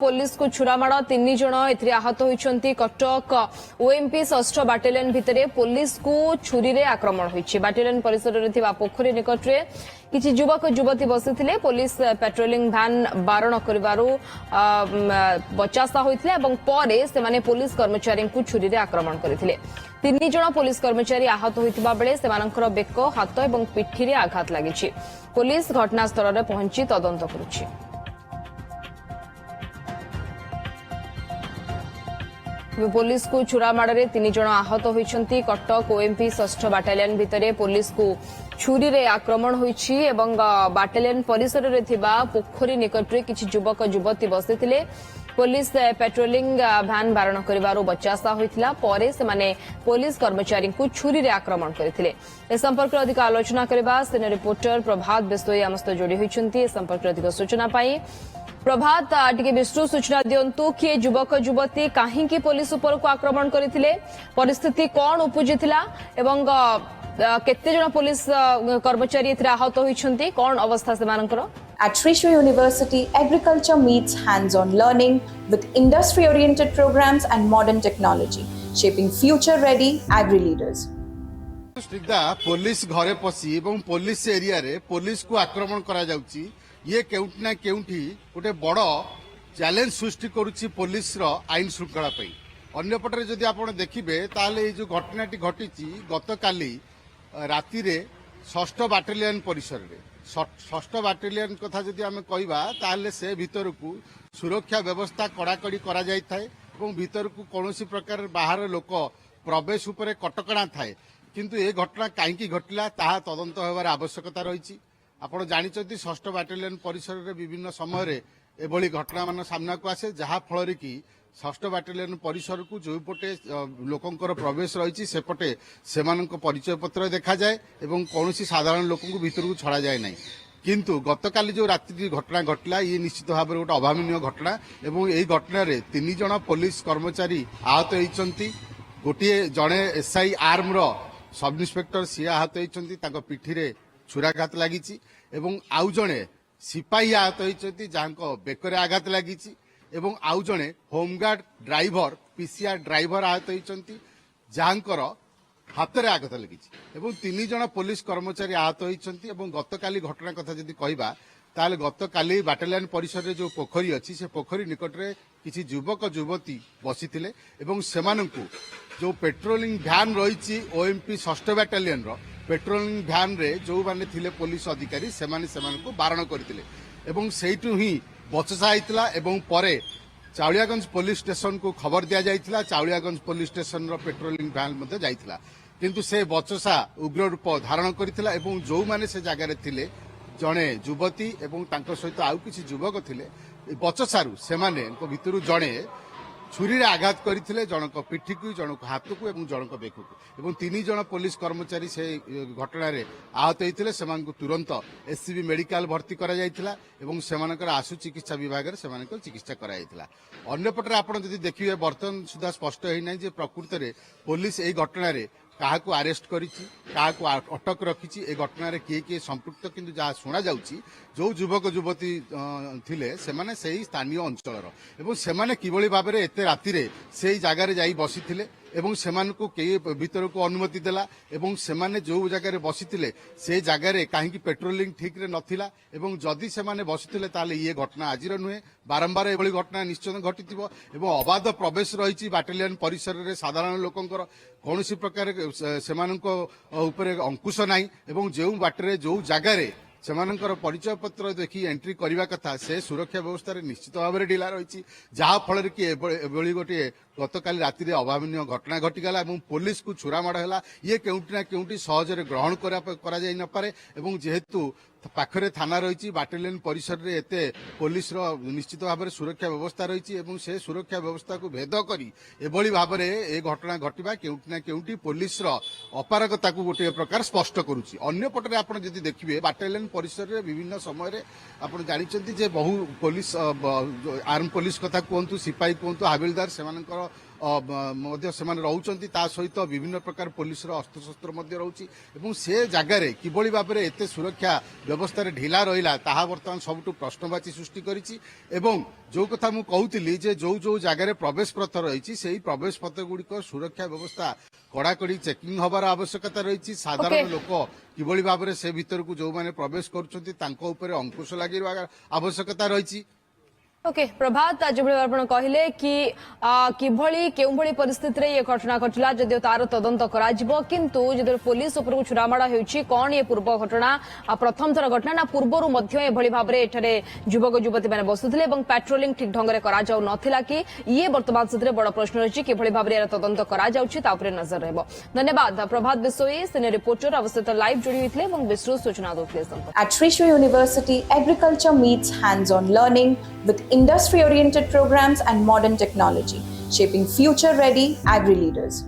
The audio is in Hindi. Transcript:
पुलिस को छुरामाड़ 3 जन एथिरे आहत होइछंती। कटक ओएमपी 6 बाटालियन भितरे पुलिस को छुरी रे आक्रमण होइछि। बाटालियन परिसर रे थिबा पोखरी निकट रे किछि युवक युवती बसिथिले। पुलिस पेट्रोलिंग भ्यान बारण करिवारु बचासा होइथिले एवं परे से माने पुलिस कर्मचारी को छुरी रे आक्रमण करथिले। 3 जन पुलिस कर्मचारी आहत होइतिबा बेले सेमानकर बेक हाथ एवं पिठी रे आघात लागिछि। पुलिस घटनास्थल रे पहुंची तदंत करुछि। पुलिस को छुरामाड़ 3 जन आहत होइछंती। कटक ओएमपी 6 बाटालियन भितरे पुलिस को छुरी रे आक्रमण होइछि एवं बाटालियन परिसर रे थिबा पोखरी निकट रे किछि युवक युवती बसिथिले। पुलिस पेट्रोलिंग भ्यान बारण करिवारो बचासा होइथिला। परे से माने पुलिस कर्मचारी को छुरी रे आक्रमण करथिले। ए संपर्क रे अधिक आलोचना करबा सिने रिपोर्टर प्रभात बिस्तोई आमस्त जोडी होइछंती। ए संपर्क रे अधिक सूचना पाई प्रभात टिके विस्तृत सूचना दियंतु कि युवक युवती काहींकी पुलिस उपर को आक्रमण करथिले, परिस्थिति कोन उपजिथिला एवं केते जन पुलिस कर्मचारी एथिरा आहत होइछंती, कोन अवस्था सेमानकर? At Thrissur University, agriculture meets hands-on learning with industry-oriented programs and modern technology, shaping future-ready agri-leaders. Police घरे पसी एवं पुलिस एरिया रे पुलिस को आक्रमण करा जाउची, ये केउटी ना केउटी गोटे बड़ चैलेंज सृष्टि करुछि पुलिस रो आईन श्रृंखला पई। अन्य पटरे जदि आपण देखिबे ताले ए जो घटनाटी घटिछि गत काली राति रे 6 बाटालियन परिसर रे 6 बाटालियन कथा जदि आमे कहबा ताले से भीतर को सुरक्षा व्यवस्था कड़ाकड़ी करा जाय थाए एवं भीतर को कोनोसी प्रकार बाहर लोक प्रवेश उपरे कटकणा थाए। किंतु ए घटना काईकी घटिला ताहा तदंत होबार आवश्यकता रहिछि। आपण जानिचंती 6 बाटालियन परिसर रे विभिन्न समय रे एभली घटना मान सामना को आसे, जहा फल कि 6 बाटालियन परिसर को जो पटे लोकंकर प्रवेश रही सेपटे सेमानक परिचय पत्र देखा जाए एवं कौनसी साधारण लोक भीतर को छड़ा जाए नहीं। किंतु गतकाली जो रात्रि घटना घटला ये निश्चित भाव में गोटे अभावनीय घटना एवं यही घटना 3 जन पुलिस कर्मचारी आहत होती। गोटे जड़े एसआई आर्म रो सब इन्स्पेक्टर सी आहत होती, पिठी रे छुराघात लगी एवं आउ जड़े सिपाही आहत होती जहाँ बेकर आघात लगी एवं आउ जड़े होमगार्ड ड्राइवर पीसीआर ड्राइवर आहत होती जहाँकर हाथ में आघात लगी एवं 3 जन पुलिस कर्मचारी आहत होती। गतकाली घटना कथा जदि कहबा ताले गतकाली बाटालियन परिसर रे जो पोखरी अच्छी से पोखरी निकट रे किसी युवक युवती बसिथिले एवं सेमानंकु जो पेट्रोलिंग भ्यान रही ओएमपी 6 बाटालियन रो पेट्रोलिंग भ्यान रे जो माने थिले पुलिस अधिकारी सेमाने सेमानंकु बारण करथिले एवं सेइटु ही बचसा आइतला एवं परे चाउलियागंज पुलिस स्टेशन को खबर दिया जाइतला। चाउलियागंज पुलिस स्टेशन रो पेट्रोलिंग भ्यान मध्ये जाइतला, किंतु से बचसा उग्र रूप धारण करथिला एवं जो माने से जगह रे थिले जणे युवती एवं तांको सहित आउ किछि युवक थिले बचसारु सेमाने भितरु जणे छुरी रे आघात करथिले, जनक पिठी को जनक हाथ को एवं जनक बेक को एवं 3 जन पुलिस कर्मचारी से घटना रे आहत होइथिले। सेमानकु तुरंत एससीबी मेडिकल भर्ती करा जाइथिला एवं सेमानकर आशु चिकित्सा विभाग रे सेमानकर चिकित्सा करा जाइथिला। अन्य पटरे आपण जदि देखिबे वर्तमान सुधा स्पष्ट होई नै जे प्रकृत रे पुलिस एई घटना रे काहाकू अरेस्ट करिछि, काहाकू अटक रखिछि, ए घटना रे किए संपृक्त किंतु जहाँ शुणा जाउछि जो युवक युवती थिले सेमाने सेही स्थानीय अंचलर एवं सेमाने किभଳି भाबरे एते राति रे सेही जगह रे जाई बसिथिले एवं सेमानकु के भीतर को अनुमति देला एवं सेमाने जो जगह रे बसिथिले से जगह रे काहेकि पेट्रोलिंग ठीक रे नथिला एवं जदि सेमाने बसिथिले ताले ये घटना आजिर नुहे, बारंबार एभली घटना निश्चय घटिथिबो एवं अबाध प्रवेश रही बाटालियन परिसर रे साधारण लोकंकर कौनसी प्रकार सेमानक उपरे अंकुश नाही एवं जो बाटरे जो जगह रे सेमानकर परिचय पत्र देखी एंट्री करने कथा से सुरक्षा व्यवस्था रे निश्चित भाव में ढिला रही, जहाँ फल कि एभली गोटे गतकाली राति रे अभावनीय घटना घटिगला एवं पुलिस को छुरामाड़ है ये केउटी ना केउटी सहजरे ग्रहण करा जाई न पारे एवं जेहेतु पाखरे थाना रही बाटालियन परिसर रे एते पुलिस रो निश्चित भाव में सुरक्षा व्यवस्था रही एवं से सुरक्षा व्यवस्था को भेद करी एभली भाव में ए घटना घटिबा केउटी ना केउटी पुलिस रो अपारगता को गोटे प्रकार स्पष्ट करुछि। अन्य पटरे आपण जदि देखिबे बाटालियन परिसर रे विभिन्न समय रे आपण जानिचंती जे बहु पुलिस आर्म पुलिस कथा कहतु सिपाही कहतु हाबिलदार सेमानकर ମଧ୍ୟ ସେମାନେ ରହୁଛନ୍ତି ତା ସହିତ ବିଭିନ୍ନ ପ୍ରକାର ପୋଲିସର ଅସ୍ତ୍ରଶସ୍ତ୍ର ମଧ୍ୟ ରହୁଛି ଏବଂ ସେ ଜାଗାରେ କିଭଳି ଭାବରେ ଏତେ ସୁରକ୍ଷା ବ୍ୟବସ୍ଥାରେ ଢିଲା ରହିଲା ତାହା ବର୍ତ୍ତମାନ ସବୁଠୁ ପ୍ରଶ୍ନବାଚୀ ସୃଷ୍ଟି କରିଛି ଏବଂ ଯୋଉ କଥା ମୁଁ କହୁଥିଲି ଯେ ଯୋଉ ଜାଗାରେ ପ୍ରବେଶ ପଥ ରହିଛି ସେହି ପ୍ରବେଶ ପଥ ଗୁଡ଼ିକ ସୁରକ୍ଷା ବ୍ୟବସ୍ଥା କଡ଼ାକଡ଼ି ଚେକିଂ ହେବାର ଆବଶ୍ୟକତା ରହିଛି ସାଧାରଣ Okay. ଲୋକ କିଭଳି ଭାବରେ ସେ ଭିତରକୁ ଯୋଉମାନେ ପ୍ରବେଶ କରୁଛନ୍ତି ତାଙ୍କ ଉପରେ ଅଙ୍କୁଶ ଲାଗିବା ଆବଶ୍ୟକତା ରହିଛି। ओके प्रभात आज भाई आप कहले कि किभली केउभली परिस्थिति रे ये घटना घटला जदियो तार तदंत करा जिवो किंतु जदि पुलिस ऊपर को छुरामाड़ा होउची कोन ये पूर्व घटना प्रथम थर घटना ना पूर्वरु मध्य एभली भाबरे एठारे युवक युवती माने बसुथिले एवं पेट्रोलिंग ठीक ढंग रे करा जाउ नथिला कि ये वर्तमान स्थिति रे बड़ प्रश्न रही किभली भाबरे यार तदंत करा जाउची ता ऊपर नजर रहबो। धन्यवाद प्रभात बिसोई सिने रिपोर्टर अवस्थित लाइव जोड़ी होइथिले एवं विस्तृत सूचना दोथिले। At Trishul University, agriculture meets hands-on learning with industry-oriented programs and modern technology, shaping future-ready agri-leaders.